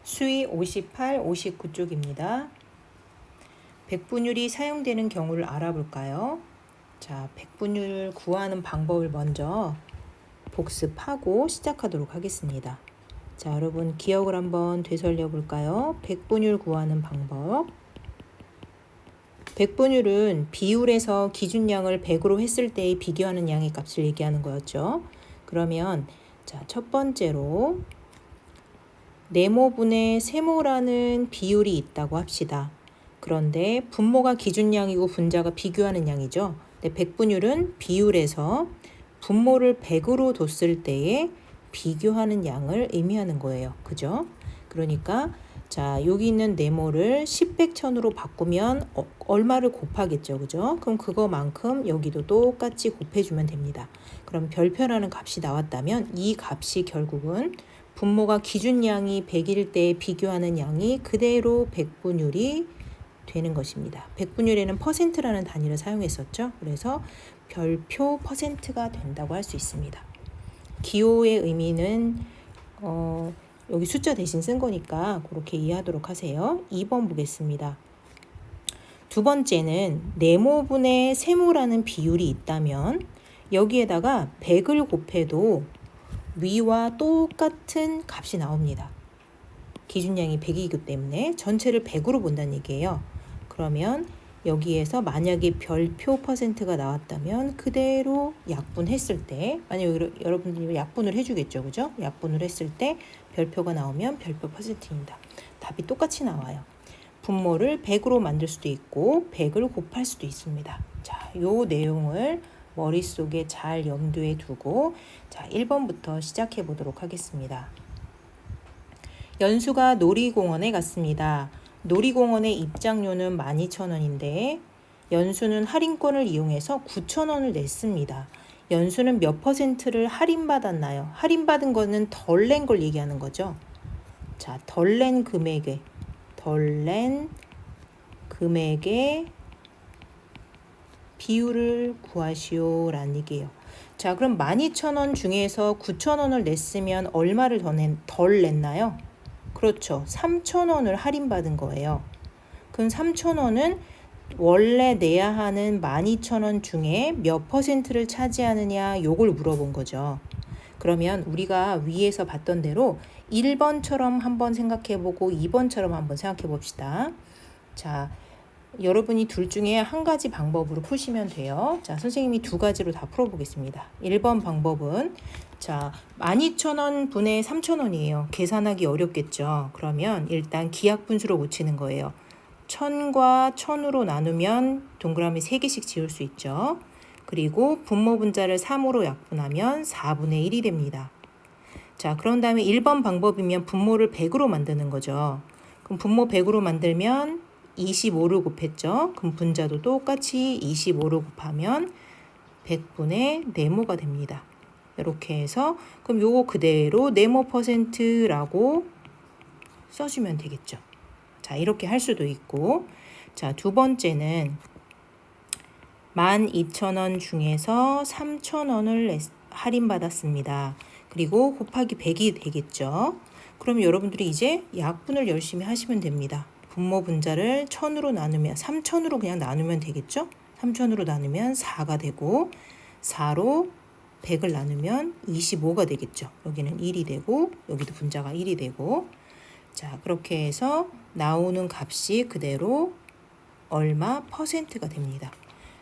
수위 58, 59쪽입니다. 백분율이 사용되는 경우를 알아볼까요? 자, 백분율 구하는 방법을 먼저 복습하고 시작하도록 하겠습니다. 자, 여러분 기억을 한번 되살려 볼까요? 백분율 구하는 방법. 백분율은 비율에서 기준량을 100으로 했을 때에 비교하는 양의 값을 얘기하는 거였죠. 그러면 자, 첫 번째로 네모분의 세모라는 비율이 있다고 합시다. 그런데 분모가 기준량이고 분자가 비교하는 양이죠. 근데 백분율은 비율에서 분모를 100으로 뒀을 때에 비교하는 양을 의미하는 거예요. 그죠? 그러니까 자, 여기 있는 네모를 10, 100, 1000으로 바꾸면 얼마를 곱하겠죠. 그죠? 그럼 그거만큼 여기도 똑같이 곱해주면 됩니다. 그럼 별표라는 값이 나왔다면 이 값이 결국은 분모가 기준량이 100일 때 비교하는 양이 그대로 백분율이 되는 것입니다. 백분율에는 퍼센트라는 단위를 사용했었죠. 그래서 별표 퍼센트가 된다고 할 수 있습니다. 기호의 의미는 여기 숫자 대신 쓴 거니까 그렇게 이해하도록 하세요. 2번 보겠습니다. 두 번째는 네모분의 세모라는 비율이 있다면 여기에다가 100을 곱해도 위와 똑같은 값이 나옵니다. 기준량이 100이기 때문에 전체를 100으로 본다는 얘기예요. 그러면 여기에서 만약에 별표 퍼센트가 나왔다면 그대로 약분했을 때, 만약에 여러분들이 약분을 해주겠죠. 그죠? 약분을 했을 때 별표가 나오면 별표 퍼센트입니다. 답이 똑같이 나와요. 분모를 100으로 만들 수도 있고 100을 곱할 수도 있습니다. 자, 요 내용을 머릿속에 잘 염두에 두고 자, 1번부터 시작해 보도록 하겠습니다. 연수가 놀이공원에 갔습니다. 놀이공원의 입장료는 12,000원인데 연수는 할인권을 이용해서 9,000원을 냈습니다. 연수는 몇 퍼센트를 할인받았나요? 할인받은 거는 덜 낸 걸 얘기하는 거죠. 자, 덜 낸 금액의 비율을 구하시오 라는 얘기예요. 자, 그럼 12,000원 중에서 9,000원을 냈으면 얼마를 덜 냈나요? 그렇죠. 3,000원을 할인받은 거예요. 그럼 3,000원은 원래 내야 하는 12,000원 중에 몇 퍼센트를 차지하느냐 요걸 물어본 거죠. 그러면 우리가 위에서 봤던 대로 1번처럼 한번 생각해보고 2번처럼 한번 생각해 봅시다. 자, 여러분이 둘 중에 한 가지 방법으로 푸시면 돼요. 자, 선생님이 두 가지로 다 풀어보겠습니다. 1번 방법은 자, 12,000원 분의 3,000원이에요. 계산하기 어렵겠죠. 그러면 일단 기하분수로 고치는 거예요. 1000과 1000으로 나누면 동그라미 3개씩 지울 수 있죠. 그리고 분모 분자를 3으로 약분하면 4분의 1이 됩니다. 자, 그런 다음에 1번 방법이면 분모를 100으로 만드는 거죠. 그럼 분모 100으로 만들면 25를 곱했죠. 그럼 분자도 똑같이 25를 곱하면 100분의 네모가 됩니다. 이렇게 해서 그럼 요거 그대로 네모 퍼센트라고 써주면 되겠죠. 자, 이렇게 할 수도 있고 자, 두 번째는 12,000원 중에서 3,000원을 할인받았습니다. 그리고 곱하기 100이 되겠죠. 그럼 여러분들이 이제 약분을 열심히 하시면 됩니다. 분모 분자를 1000으로 나누면 3000으로 그냥 나누면 되겠죠. 3000으로 나누면 4가 되고 4로 100을 나누면 25가 되겠죠. 여기는 1이 되고 여기도 분자가 1이 되고 자, 그렇게 해서 나오는 값이 그대로 얼마 퍼센트가 됩니다.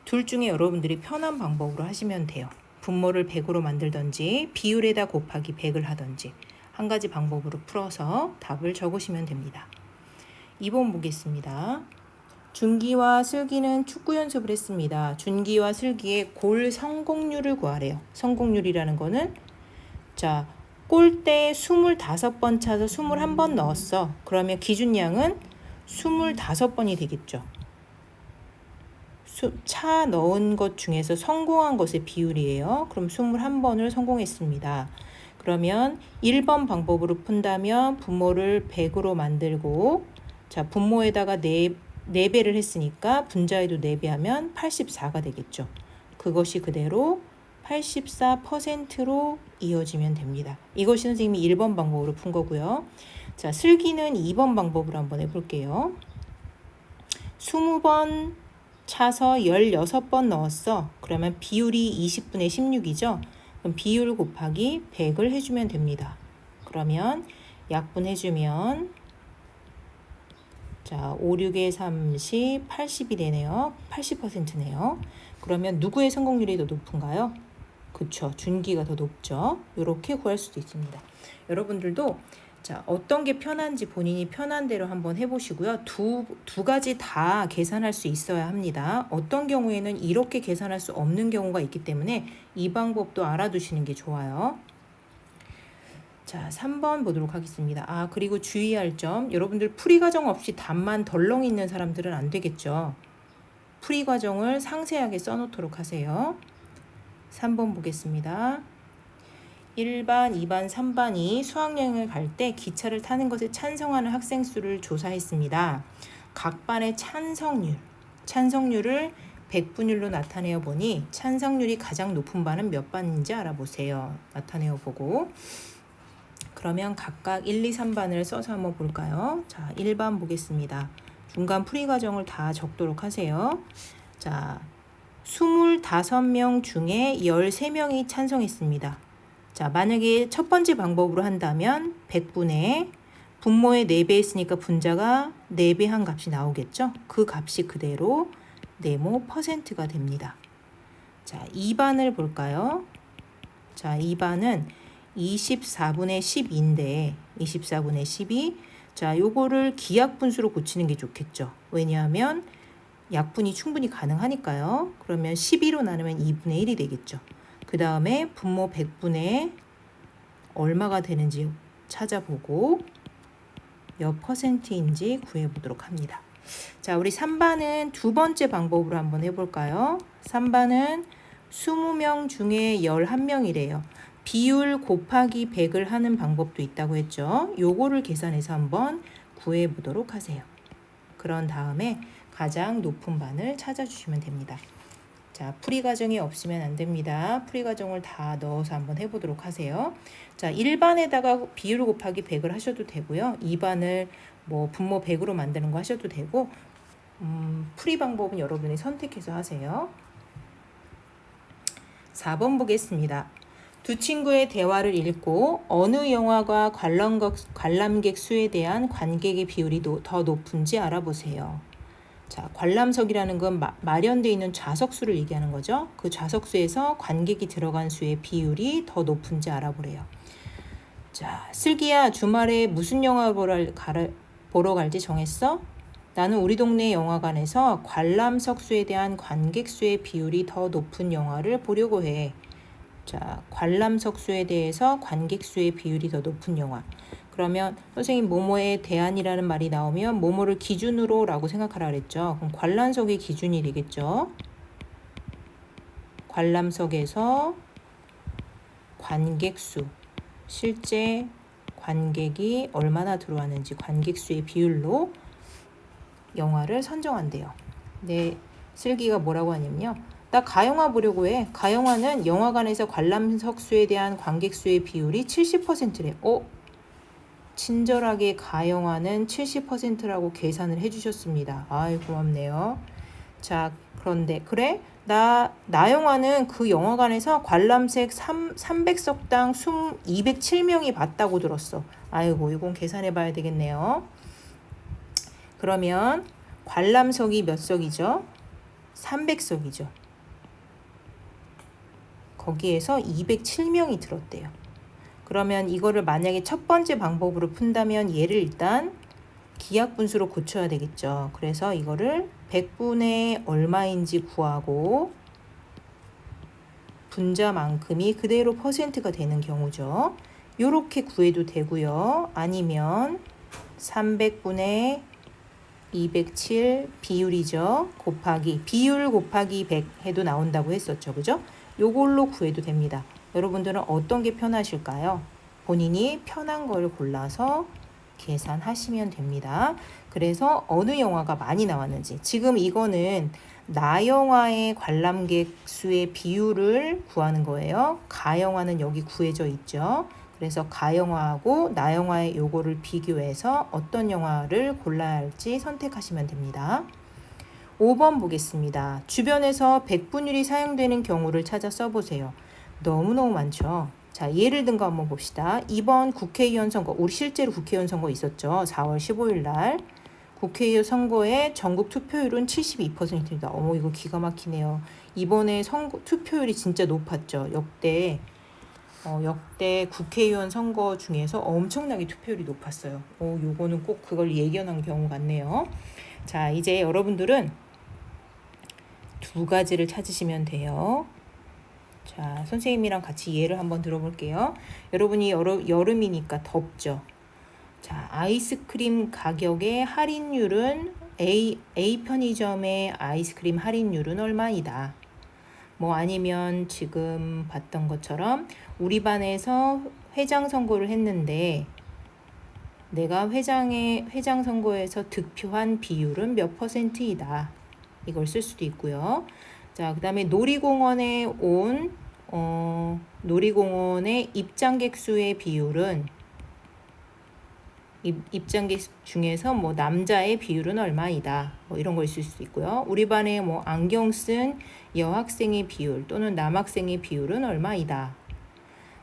둘 중에 여러분들이 편한 방법으로 하시면 돼요. 분모를 100으로 만들던지 비율에다 곱하기 100을 하던지 한 가지 방법으로 풀어서 답을 적으시면 됩니다. 2번 보겠습니다. 준기와 슬기는 축구 연습을 했습니다. 준기와 슬기의 골 성공률을 구하래요. 성공률이라는 거는 자, 골대에 25번 차서 21번 넣었어. 그러면 기준량은 25번이 되겠죠. 차 넣은 것 중에서 성공한 것의 비율이에요. 그럼 21번을 성공했습니다. 그러면 1번 방법으로 푼다면 분모를 100으로 만들고 자, 분모에다가 4배를 했으니까 분자에도 4배 하면 84가 되겠죠. 그것이 그대로 84%로 이어지면 됩니다. 이것이 선생님이 1번 방법으로 푼 거고요. 자, 슬기는 2번 방법으로 한번 해볼게요. 20번 차서 16번 넣었어. 그러면 비율이 20분의 16이죠. 그럼 비율 곱하기 100을 해주면 됩니다. 그러면 약분해주면 자, 5, 6에 30, 80이 되네요. 80%네요. 그러면 누구의 성공률이 더 높은가요? 그쵸. 준기가 더 높죠. 이렇게 구할 수도 있습니다. 여러분들도 자, 어떤 게 편한지 본인이 편한 대로 한번 해보시고요. 두 가지 다 계산할 수 있어야 합니다. 어떤 경우에는 이렇게 계산할 수 없는 경우가 있기 때문에 이 방법도 알아두시는 게 좋아요. 자, 3번 보도록 하겠습니다. 그리고 주의할 점. 여러분들 풀이 과정 없이 답만 덜렁 있는 사람들은 안 되겠죠. 풀이 과정을 상세하게 써놓도록 하세요. 3번 보겠습니다. 1반, 2반, 3반이 수학여행을 갈 때 기차를 타는 것에 찬성하는 학생 수를 조사했습니다. 각 반의 찬성률을 100분율로 나타내어 보니 찬성률이 가장 높은 반은 몇 반인지 알아보세요. 나타내어 보고 그러면 각각 1, 2, 3반을 써서 한번 볼까요? 자, 1반 보겠습니다. 중간 풀이 과정을 다 적도록 하세요. 자, 25명 중에 13명이 찬성했습니다. 자, 만약에 첫 번째 방법으로 한다면 100분의 분모의 4배 했으니까 분자가 4배 한 값이 나오겠죠? 그 값이 그대로 네모 %가 됩니다. 자, 2반을 볼까요? 자, 2반은 24분의 12인데 24분의 12. 자, 요거를 기하분수로 고치는 게 좋겠죠. 왜냐하면 약분이 충분히 가능하니까요. 그러면 12로 나누면 2분의 1이 되겠죠. 그 다음에 분모 100분의 얼마가 되는지 찾아보고 몇 %인지 구해보도록 합니다. 자, 우리 3반은 두 번째 방법으로 한번 해볼까요? 3반은 20명 중에 11명이래요. 비율 곱하기 100을 하는 방법도 있다고 했죠. 요거를 계산해서 한번 구해보도록 하세요. 그런 다음에 가장 높은 반을 찾아주시면 됩니다. 자, 풀이 과정이 없으면 안 됩니다. 풀이 과정을 다 넣어서 한번 해보도록 하세요. 자, 1반에다가 비율 곱하기 100을 하셔도 되고요. 2반을 뭐 분모 100으로 만드는 거 하셔도 되고 풀이 방법은 여러분이 선택해서 하세요. 4번 보겠습니다. 두 친구의 대화를 읽고 어느 영화가 관람객 수에 대한 관객의 비율이 더 높은지 알아보세요. 자, 관람석이라는 건 마련되어 있는 좌석수를 얘기하는 거죠. 그 좌석수에서 관객이 들어간 수의 비율이 더 높은지 알아보래요. 자, 슬기야, 주말에 무슨 영화 보러 갈지 정했어? 나는 우리 동네 영화관에서 관람석 수에 대한 관객 수의 비율이 더 높은 영화를 보려고 해. 자, 관람석 수에 대해서 관객 수의 비율이 더 높은 영화. 그러면 선생님 뭐뭐에 대한이라는 말이 나오면 뭐뭐를 기준으로 라고 생각하라 그랬죠. 그럼 관람석이 기준이 되겠죠. 관람석에서 관객 수, 실제 관객이 얼마나 들어왔는지 관객 수의 비율로 영화를 선정한대요. 네, 슬기가 뭐라고 하냐면요. 나 가영화 보려고 해. 가영화는 영화관에서 관람석 수에 대한 관객 수의 비율이 70%래. 친절하게 가영화는 70%라고 계산을 해주셨습니다. 아이, 고맙네요. 자, 그런데 그래? 나영화는 그 영화관에서 관람석 300석당 207명이 봤다고 들었어. 아이고, 이건 계산해 봐야 되겠네요. 그러면 관람석이 몇 석이죠? 300석이죠. 거기에서 207명이 들었대요. 그러면 이거를 만약에 첫 번째 방법으로 푼다면 얘를 일단 기하분수로 고쳐야 되겠죠. 그래서 이거를 100분의 얼마인지 구하고 분자만큼이 그대로 %가 되는 경우죠. 이렇게 구해도 되고요. 아니면 300분의 207 비율이죠. 비율 곱하기 100 해도 나온다고 했었죠. 그죠? 요걸로 구해도 됩니다. 여러분들은 어떤 게 편하실까요? 본인이 편한 걸 골라서 계산하시면 됩니다. 그래서 어느 영화가 많이 나왔는지, 지금 이거는 나영화의 관람객 수의 비율을 구하는 거예요. 가영화는 여기 구해져 있죠. 그래서 가영화하고 나영화의 요거를 비교해서 어떤 영화를 골라야 할지 선택하시면 됩니다. 5번 보겠습니다. 주변에서 백분율이 사용되는 경우를 찾아 써보세요. 너무너무 많죠. 자, 예를 든 거 한번 봅시다. 이번 국회의원 선거, 우리 실제로 국회의원 선거 있었죠. 4월 15일 날. 국회의원 선거의 전국 투표율은 72%입니다. 어머, 이거 기가 막히네요. 이번에 선거 투표율이 진짜 높았죠. 역대 국회의원 선거 중에서 엄청나게 투표율이 높았어요. 요거는 꼭 그걸 예견한 경우 같네요. 자, 이제 여러분들은 두 가지를 찾으시면 돼요. 자, 선생님이랑 같이 예를 한번 들어볼게요. 여러분이 여름이니까 덥죠. 자, 아이스크림 가격의 할인율은 A 편의점의 아이스크림 할인율은 얼마이다. 뭐 아니면 지금 봤던 것처럼 우리 반에서 회장 선거를 했는데 내가 회장 선거에서 득표한 비율은 몇 %이다. 이걸 쓸 수도 있고요. 자, 그 다음에 놀이공원의 입장객 수의 비율은 입장객 중에서 뭐 남자의 비율은 얼마이다. 뭐 이런 걸 쓸 수 있고요. 우리 반에 뭐 안경 쓴 여학생의 비율 또는 남학생의 비율은 얼마이다.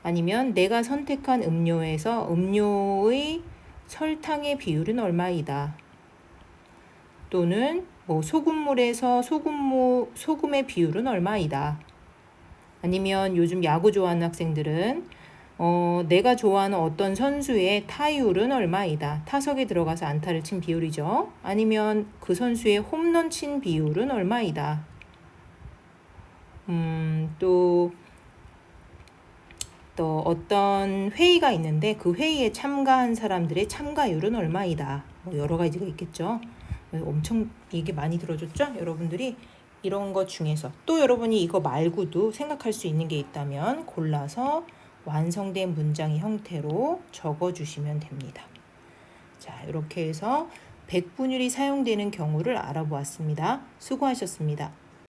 아니면 내가 선택한 음료에서 음료의 설탕의 비율은 얼마이다. 또는 뭐 소금물에서 소금의 비율은 얼마이다. 아니면 요즘 야구 좋아하는 학생들은 내가 좋아하는 어떤 선수의 타율은 얼마이다. 타석에 들어가서 안타를 친 비율이죠. 아니면 그 선수의 홈런 친 비율은 얼마이다. 또 어떤 회의가 있는데 그 회의에 참가한 사람들의 참가율은 얼마이다. 뭐 여러 가지가 있겠죠. 엄청 이게 많이 들어줬죠? 여러분들이 이런 것 중에서 또 여러분이 이거 말고도 생각할 수 있는 게 있다면 골라서 완성된 문장의 형태로 적어주시면 됩니다. 자, 이렇게 해서 백분율이 사용되는 경우를 알아보았습니다. 수고하셨습니다.